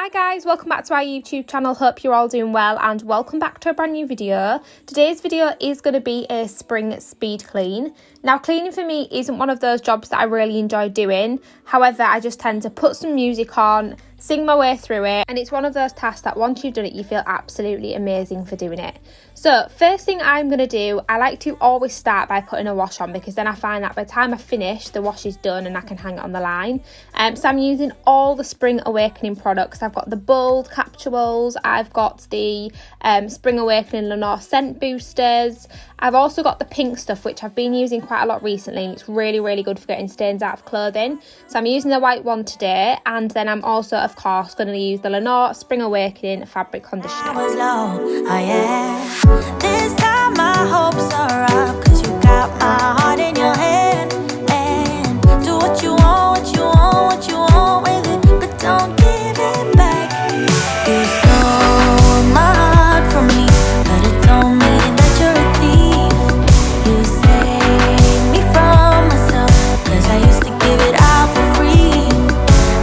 Hi guys, welcome back to our YouTube channel. Hope you're all doing well and welcome back to a brand new video. Today's video is going to be a spring speed clean. Now, cleaning for me isn't one of those jobs that I really enjoy doing. However, I just tend to put some music on, sing my way through it, and it's one of those tasks that once you've done it, you feel absolutely amazing for doing it. So first thing I'm going to do, I like to always start by putting a wash on, because then I find that by the time I finish, the wash is done and I can hang it on the line. So I'm using all the Spring Awakening products. I've got the Bold Capsules, I've got the Spring Awakening Lenore scent boosters. I've also got the pink stuff, which I've been using quite a lot recently, and it's really good for getting stains out of clothing. So I'm using the white one today, and then I'm also, of course, going to use the Lenore Spring Awakening fabric conditioner. I was low, oh yeah. This time my hopes are up, 'cause you got my heart in your hand. And do what you want, what you want, what you want with it, but don't give it back. You stole my heart from me, but it don't mean that you're a thief. You saved me from myself, 'cause I used to give it out for free.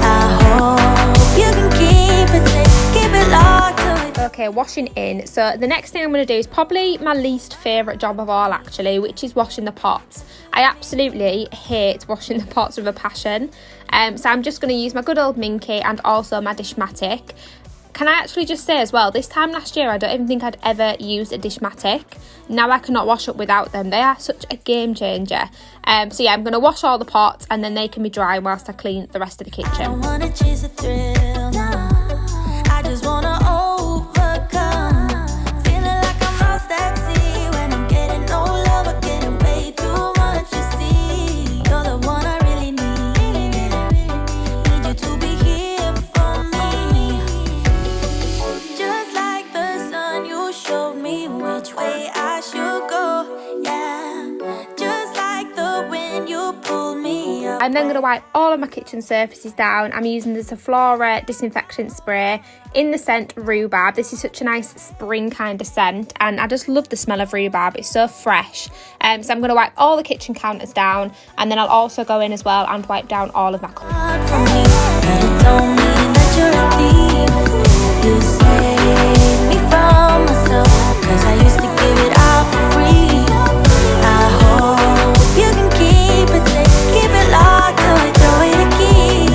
I hope you can keep it safe, keep it locked away. Okay, washing in. So the next thing I'm going to do is probably my least favourite job of all, actually, which is washing the pots. I absolutely hate washing the pots with a passion. So I'm just going to use my good old Minky and also my Dishmatic. Can I actually just say as well, this time last year I don't even think I'd ever used a Dishmatic. Now I cannot wash up without them. They are such a game changer. So yeah, I'm going to wash all the pots and then they can be dry whilst I clean the rest of the I kitchen. don't wanna chase a thrill, nah. I just wanna overcome. Feeling like I'm lost at sea when I'm getting no love or getting way too much. You see, you're the one I really need. Need you to be here for me. Just like the sun, you showed me which way I should go. Yeah, just like the wind, you pulled me up. I'm then going to wipe all of my kitchen surfaces down. I'm using the Sephora disinfectant spray in the scent Rhubarb. This is such a nice spring kind of scent, and I just love the smell of rhubarb. It's so fresh. So I'm going to wipe all the kitchen counters down, and then I'll also go in as well and wipe down all of my cupboards. From me, but it don't mean that you're a thief. You saved me from myself, 'cause I used to give it out for free. I hope you can keep it safe, keep it locked away, throw it a key.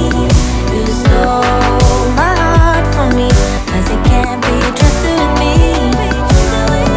You stole my heart from me, 'cause it can't be trusted with me.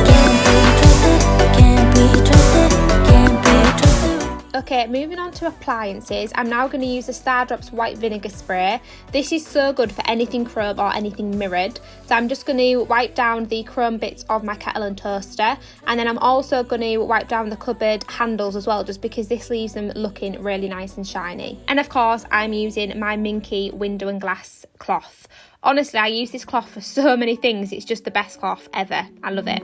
Can't be trusted, can't be trusted, can't be trusted. Okay, moving on to appliances, I'm now going to use the Star Drops white vinegar spray. This is so good for anything chrome or anything mirrored. So I'm just going to wipe down the chrome bits of my kettle and toaster, and then I'm also going to wipe down the cupboard handles as well, just because this leaves them looking really nice and shiny. And of course, I'm using my Minky window and glass cloth. Honestly, I use this cloth for so many things. It's just the best cloth ever. I love it.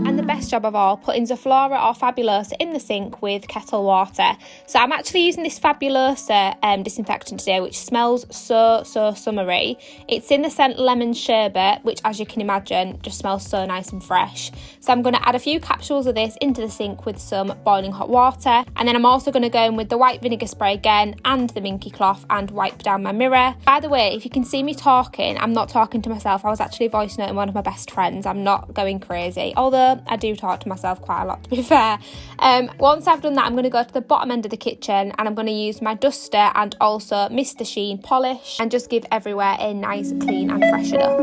And the best job of all, putting Zaflora or Fabulosa in the sink with kettle water. So I'm actually using this Fabulosa disinfectant today, which smells so summery. It's in the scent Lemon Sherbet, which, as you can imagine, just smells so nice and fresh. So I'm going to add a few capsules of this into the sink with some boiling hot water, and then I'm also going to go in with the white vinegar spray again and the Minky cloth and wipe down my mirror. By the way, if you can see me talking, I'm not talking to myself. I was actually voice noting one of my best friends. I'm not going crazy, although I do talk to myself quite a lot, to be fair. Once I've done that, I'm going to go to the bottom end of the kitchen and I'm going to use my duster and also Mr. Sheen polish and just give everywhere a nice clean and freshen up.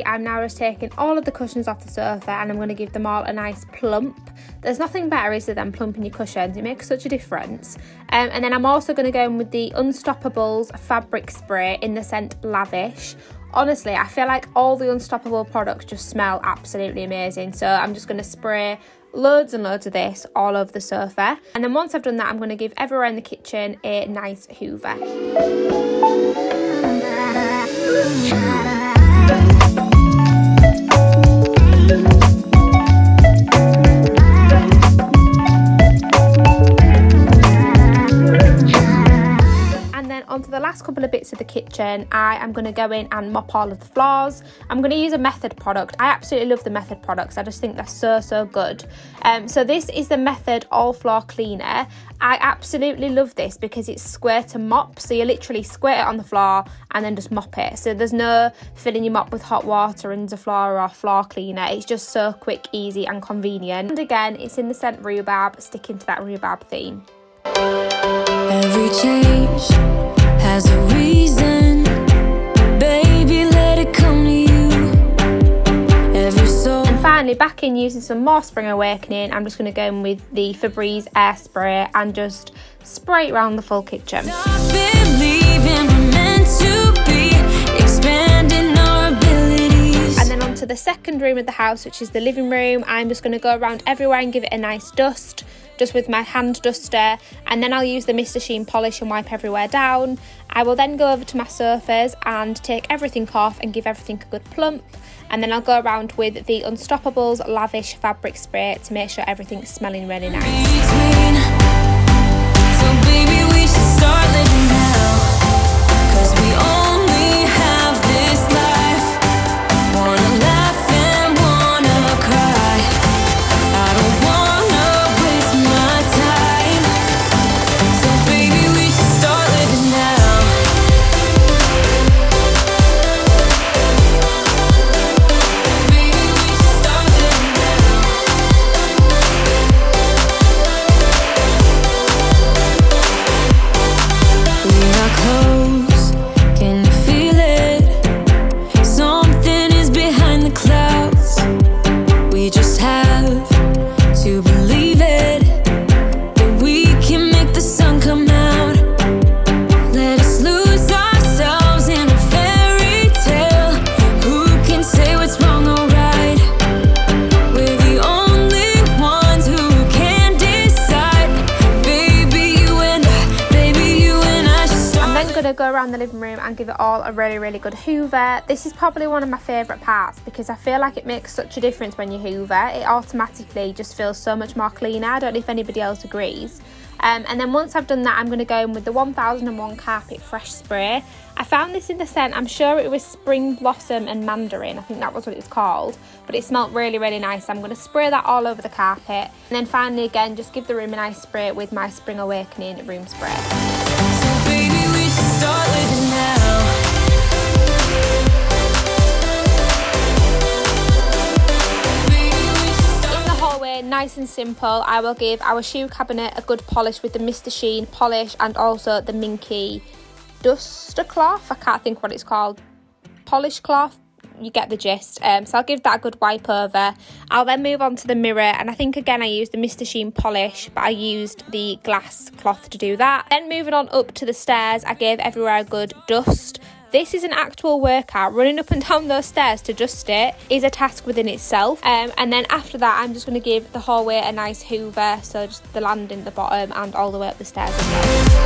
I'm now just taking all of the cushions off the sofa and I'm going to give them all a nice plump. There's nothing better, is there, than plumping your cushions. It makes such a difference. And then I'm also going to go in with the Unstoppables fabric spray in the scent Lavish. Honestly, I feel like all the Unstoppable products just smell absolutely amazing. So I'm just going to spray loads and loads of this all over the sofa. And then once I've done that, I'm going to give everywhere in the kitchen a nice hoover. then onto the last couple of bits of the kitchen, I am going to go in and mop all of the floors. I'm going to use a Method product. I absolutely love the Method products. I just think they're so good. So this is the Method All Floor Cleaner. I absolutely love this because it's squirt and mop. So you literally squirt it on the floor and then just mop it. So there's no filling your mop with hot water and floor or floor cleaner. It's just so quick, easy and convenient. And again, it's in the scent rhubarb, sticking to that rhubarb theme. Every change has a reason, baby, let it come to you. And finally, back in using some more Spring Awakening, I'm just going to go in with the Febreze air spray and just spray it around the full kitchen. Stop believing we're meant to be, expanding our abilities. And then onto the second room of the house, which is the living room. I'm just going to go around everywhere and give it a nice dust, just with my hand duster, and then I'll use the Mr. Sheen polish and wipe everywhere down. I will then go over to my sofas and take everything off and give everything a good plump, and then I'll go around with the Unstoppables Lavish Fabric Spray to make sure everything's smelling really nice. So baby, we should start living now, 'cause we only have this life. Wanna laugh and wanna cry. I don't wanna waste my time. So baby, we should start living now. Baby, we should start living now. We are close, can you feel it? Something is behind the clouds. We just have to believe it, that we can make the sun come out. Let us lose ourselves in a fairy tale. Who can say what's wrong or right? We're the only ones who can decide. Baby, you and I should start. I'm then going to go around the living room and give it all a really good hoover. This is probably one of my favourite parts because I feel like it makes such a difference when you hoover. It automatically just feels so much more cleaner. I don't know if anybody else agrees. And then once I've done that, I'm going to go in with the 1001 Carpet Fresh Spray. I found this in the scent, I'm sure it was Spring Blossom and Mandarin, I think that was what it was called, but it smelled really nice. I'm going to spray that all over the carpet, and then finally again just give the room a nice spray with my Spring Awakening room spray. So baby, we should start living now. In the hallway, nice and simple, I will give our shoe cabinet a good polish with the Mr. Sheen polish and also the Minky duster cloth. I can't think what it's called. Polish cloth. You get the gist. So I'll give that a good wipe over. I'll then move on to the mirror, and I think again I used the Mr. Sheen polish, but I used the glass cloth to do that. Then moving on up to the stairs, I gave everywhere a good dust. This is an actual workout. Running up and down those stairs to dust it is a task within itself. And then after that, I'm just going to give the hallway a nice hoover, so just the landing at the bottom and all the way up the stairs as well.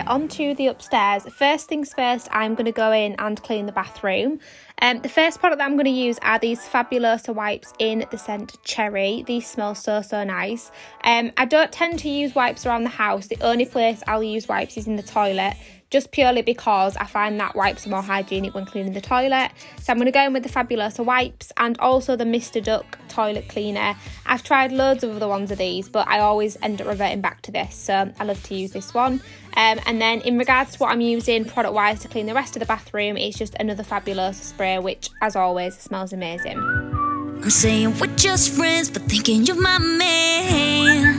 Onto the upstairs. First things first, I'm going to go in and clean the bathroom. The first product that I'm going to use are these Fabulosa wipes in the scent Cherry. These smell so nice. I don't tend to use wipes around the house. The only place I'll use wipes is in the toilet, just purely because I find that wipes are more hygienic when cleaning the toilet. So I'm going to go in with the Fabulosa wipes and also the Mr. Duck toilet cleaner. I've tried loads of other ones of these, but I always end up reverting back to this, so I love to use this one. And then in regards to what I'm using product wise to clean the rest of the bathroom, it's just another Fabulosa spray, which as always smells amazing. I'm saying we're just friends, but thinking you're my man.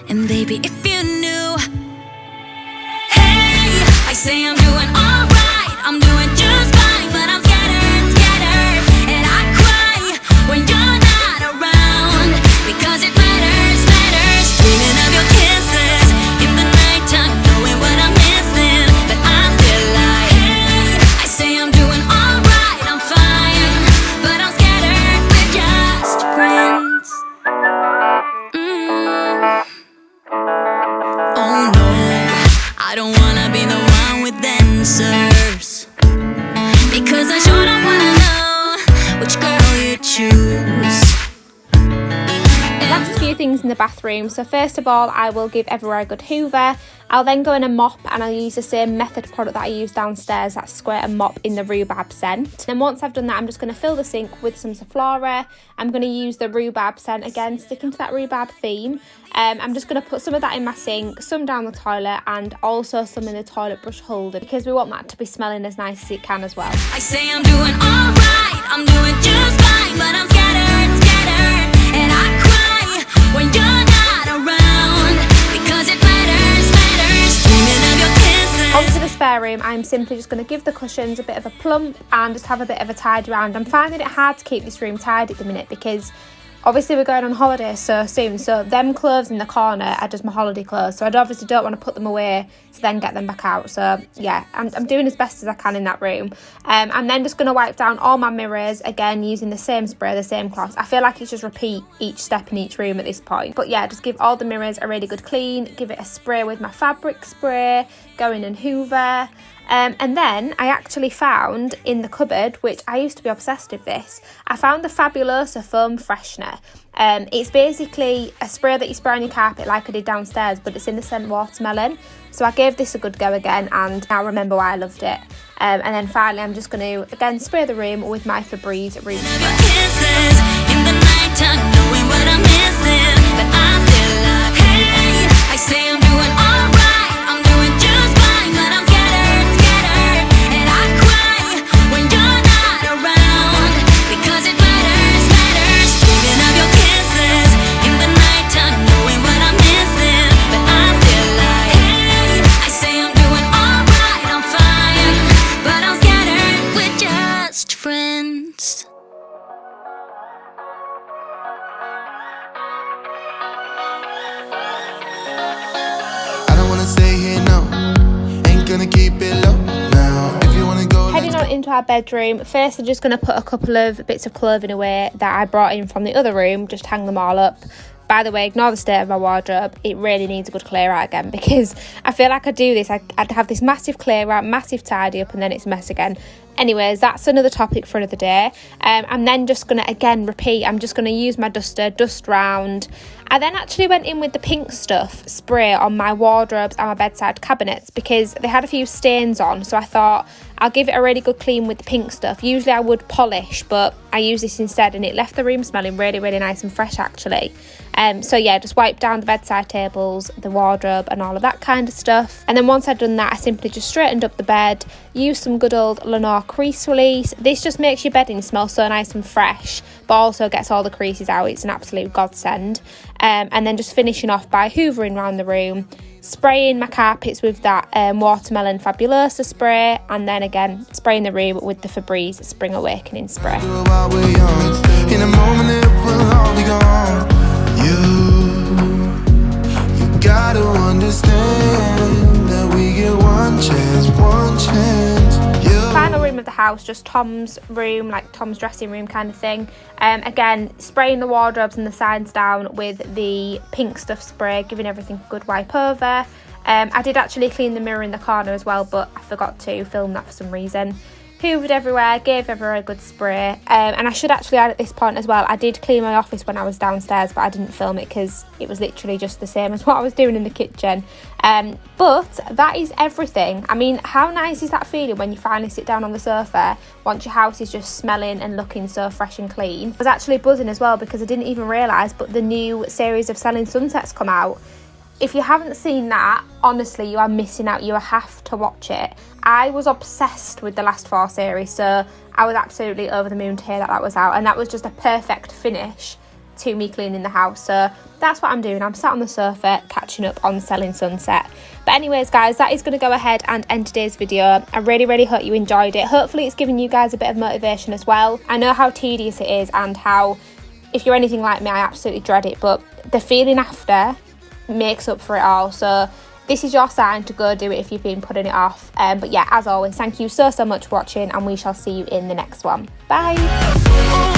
And baby, if you knew, hey, I say I'm doing alright, I'm doing just fine, but I'm scattered, and I cry when you're not around, because it matters, dreaming of your kisses in the nighttime, knowing what I'm missing, but I'm still like, hey, I say I'm doing alright, I'm fine, but I'm scattered, we're just friends. things in the bathroom. So first of all, I will give everywhere a good hoover. I'll then go in and mop, and I'll use the same method product that I use downstairs, that squirt and mop in the rhubarb scent. And once I've done that, I'm just going to fill the sink with some Sephora. I'm going to use the rhubarb scent again, sticking to that rhubarb theme. I'm just going to put some of that in my sink, some down the toilet, and also some in the toilet brush holder, because we want that to be smelling as nice as it can as well. I say I'm doing alright, I'm doing just fine, but I'm scattered, and I cry when you're not around, because it matters, dreaming of your kisses. Onto the spare room, I'm simply just going to give the cushions a bit of a plump and just have a bit of a tidy round. I'm finding it hard to keep this room tidy at the minute because obviously we're going on holiday so soon, so them clothes in the corner are just my holiday clothes, so I obviously don't want to put them away to then get them back out. So yeah, I'm doing as best as I can in that room. I'm then just going to wipe down all my mirrors, again using the same spray, the same cloths. I feel like it's just repeat each step in each room at this point. But yeah, just give all the mirrors a really good clean, give it a spray with my fabric spray, go in and hoover. And then I actually found in the cupboard, which I used to be obsessed with this, I found the Fabulosa foam freshener. It's basically a spray that you spray on your carpet like I did downstairs, but it's in the scent watermelon. So I gave this a good go again, and now I remember why I loved it. And then finally I'm just going to again spray the room with my Febreze room into our bedroom. First, I'm just going to put a couple of bits of clothing away that I brought in from the other room, just hang them all up. By the way, ignore the state of my wardrobe. It really needs a good clear out again, because I feel like I do this, I'd have this massive clear out, massive tidy up, and then it's a mess again. Anyways, that's another topic for another day. I'm then just going to again repeat, I'm just going to use my duster, dust round. I then actually went in with the pink stuff spray on my wardrobes and my bedside cabinets because they had a few stains on, so I thought I'll give it a really good clean with the pink stuff. Usually I would polish, but I used this instead and it left the room smelling really, really nice and fresh actually. So yeah, just wiped down the bedside tables, the wardrobe and all of that kind of stuff. And then once I'd done that, I simply just straightened up the bed, used some good old Lenore crease release. This just makes your bedding smell so nice and fresh, but also gets all the creases out. It's an absolute godsend. And then just finishing off by hoovering around the room, spraying my carpets with that watermelon Fabulosa spray, and then again spraying the room with the Febreze Spring Awakening spray. In a moment it will all be gone. You gotta understand that we get one chance. Final room of the house, just Tom's room, like Tom's dressing room kind of thing. Again, spraying the wardrobes and the sides down with the pink stuff spray, giving everything a good wipe over. I did actually clean the mirror in the corner as well, but I forgot to film that for some reason. Hoovered everywhere, gave everywhere a good spray. And I should actually add at this point as well, I did clean my office when I was downstairs, but I didn't film it because it was literally just the same as what I was doing in the kitchen. But that is everything. I mean, how nice is that feeling when you finally sit down on the sofa once your house is just smelling and looking so fresh and clean? I was actually buzzing as well because I didn't even realise, but the new series of Selling Sunsets come out. If you haven't seen that, honestly, you are missing out. You have to watch it. I was obsessed with the last 4 series, so I was absolutely over the moon to hear that that was out, and that was just a perfect finish to me cleaning the house. So that's what I'm doing. I'm sat on the sofa catching up on Selling Sunset. But anyways, guys, that is going to go ahead and end today's video. I really, really hope you enjoyed it. Hopefully it's given you guys a bit of motivation as well. I know how tedious it is and how, if you're anything like me, I absolutely dread it, but the feeling after makes up for it all. So this is your sign to go do it if you've been putting it off. But yeah, as always, thank you so much for watching, and we shall see you in the next one. Bye.